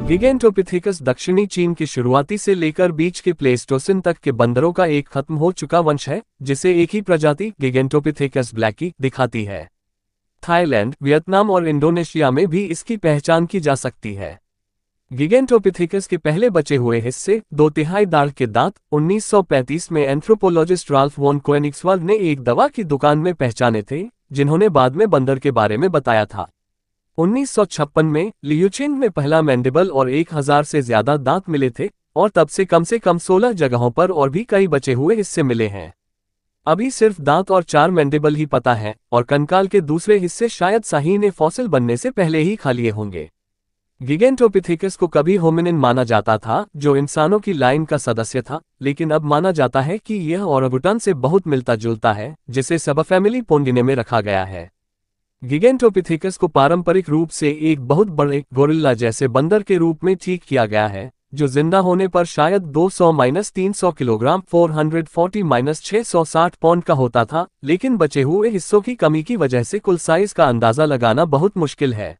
Gigantopithecus दक्षिणी चीन के शुरुआती से लेकर बीच के प्लेस्टोसिन तक के बंदरों का एक खत्म हो चुका वंश है, जिसे एक ही प्रजाति गिगेंटोपिथेकस ब्लैकी दिखाती है। थाईलैंड, वियतनाम और इंडोनेशिया में भी इसकी पहचान की जा सकती है। गिगेंटोपिथेकस के पहले बचे हुए हिस्से 2/3 दाढ़ के दांत 1935 में एंथ्रोपोलॉजिस्ट राल्फ वॉन कोएनिग्सवर्ग ने एक दवा की दुकान में पहचाने थे, जिन्होंने बाद में बंदर के बारे में बताया था। 1956 में लियूचिन में पहला मैंडिबल और 1000 से ज्यादा दांत मिले थे, और तब से कम 16 जगहों पर और भी कई बचे हुए हिस्से मिले हैं। अभी सिर्फ दांत और 4 मैंडिबल ही पता है, और कंकाल के दूसरे हिस्से शायद शाही ने फॉसिल बनने से पहले ही खा लिए होंगे। गिगेंटोपिथेकस को कभी होमिनिन माना जाता था, जो इंसानों की लाइन का सदस्य था, लेकिन अब माना जाता है कि यह ओरांगुटान से बहुत मिलता जुलता है, जिसे सबफैमिली पोंडिने में रखा गया है। गिगेंटोपिथेकस को पारंपरिक रूप से एक बहुत बड़े गोरिल्ला जैसे बंदर के रूप में ठीक किया गया है, जो जिंदा होने पर शायद 200-300 किलोग्राम 440-660 पौंड का होता था, लेकिन बचे हुए हिस्सों की कमी की वजह से कुल साइज का अंदाजा लगाना बहुत मुश्किल है।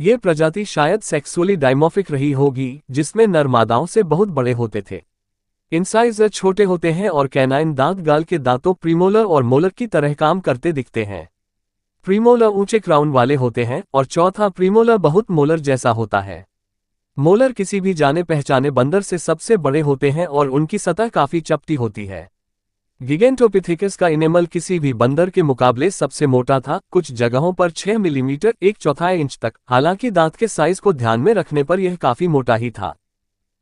ये प्रजाति शायद सेक्सुअली डायमॉर्फिक रही होगी, जिसमें नर मादाओं से बहुत बड़े होते थे। इंसाइजर छोटे होते हैं और कैनाइन दांत गाल के दांतों प्रीमोलर और मोलर की तरह काम करते दिखते हैं। प्रीमोलर ऊंचे क्राउन वाले होते हैं और चौथा प्रीमोलर बहुत मोलर जैसा होता है। मोलर किसी भी जाने पहचाने बंदर से सबसे बड़े होते हैं और उनकी सतह काफी चपटी होती है। गिगेंटोपिथेकस का इनेमल किसी भी बंदर के मुकाबले सबसे मोटा था, कुछ जगहों पर 6 मिलीमीटर 1/4 इंच तक। हालांकि दांत के साइज को ध्यान में रखने पर यह काफी मोटा ही था।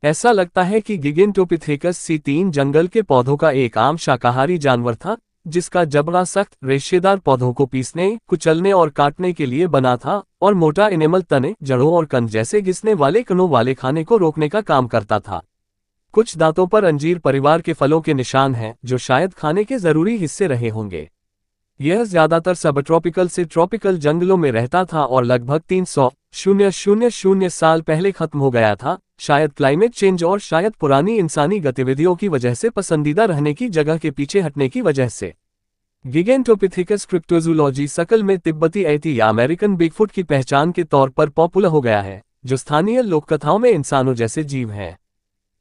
ऐसा लगता है कि गिगेंटोपिथेकस C3 जंगल के पौधों का एक आम शाकाहारी जानवर था, जिसका जबड़ा सख्त रेशेदार पौधों को पीसने, कुचलने और काटने के लिए बना था, और मोटा इनेमल तने, जड़ों और कंद जैसे घिसने वाले कणों वाले खाने को रोकने का काम करता था। कुछ दांतों पर अंजीर परिवार के फलों के निशान हैं, जो शायद खाने के जरूरी हिस्से रहे होंगे। यह ज्यादातर सबट्रॉपिकल से ट्रॉपिकल जंगलों में रहता था और लगभग 300,000 साल पहले खत्म हो गया था, शायद क्लाइमेट चेंज और शायद पुरानी इंसानी गतिविधियों की वजह से पसंदीदा रहने की जगह के पीछे हटने की वजह से। गिगेंटोपिथेकस क्रिप्टोजूलॉजी शकल में तिब्बती ऐती या अमेरिकन बिगफुट की पहचान के तौर पर पॉपुलर हो गया है, जो स्थानीय लोककथाओं में इंसानों जैसे जीव हैं।